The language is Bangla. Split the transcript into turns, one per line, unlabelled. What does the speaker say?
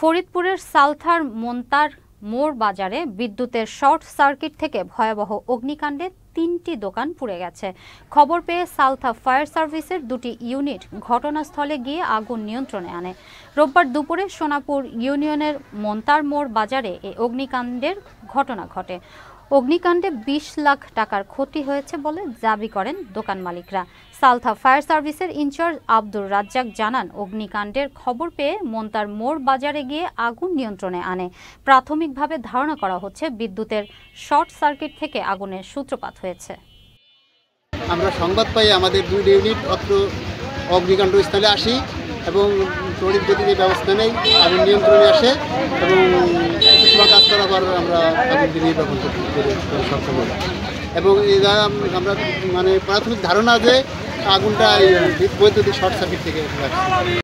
ফরিদপুরের সালথার মোন্তার মোড় বাজারে বিদ্যুতের শর্ট সার্কিট থেকে ভয়াবহ অগ্নিকাণ্ডে ৩টি দোকান পুড়ে গেছে। খবর পেয়ে সালথা ফায়ার সার্ভিসের 2টি ইউনিট ঘটনাস্থলে গিয়ে আগুন নিয়ন্ত্রণে আনে। রোববার দুপুরে সোনাপুর ইউনিয়নের মোন্তার মোড় বাজারে এই অগ্নিকাণ্ডের ঘটনা ঘটে। অগ্নিকাণ্ডে ২০ লাখ টাকার ক্ষতি হয়েছে বলে দাবি করেন দোকান মালিকরা। সালথা ফায়ার সার্ভিসের ইনচার্জ আব্দুর রাজ্জাক জানান, অগ্নিকাণ্ডের খবর পেয়ে মোন্তার মোড় বাজারে গিয়ে আগুন নিয়ন্ত্রণে আনে। প্রাথমিকভাবে ধারণা করা হচ্ছে বিদ্যুতের শর্ট সার্কিট থেকে আগুনের সূত্রপাত হয়েছে।
আমরা সংবাদ পাই আমাদের 2 ইউনিট অত্র অগ্নিকাণ্ড স্থলে আসি এবং তড়িৎ গতিতে ব্যবস্থা নেই, আগুন নিয়ন্ত্রণে আসে এবং কিছু সময় কাজ করার পর আমরা আগুনকে নির্বাপন করতে সক্ষম হই। এবং এরা আমরা প্রাথমিক ধারণা যে আগুনটা বৈদ্যুতিক শর্ট সার্কিট থেকে লাগছে।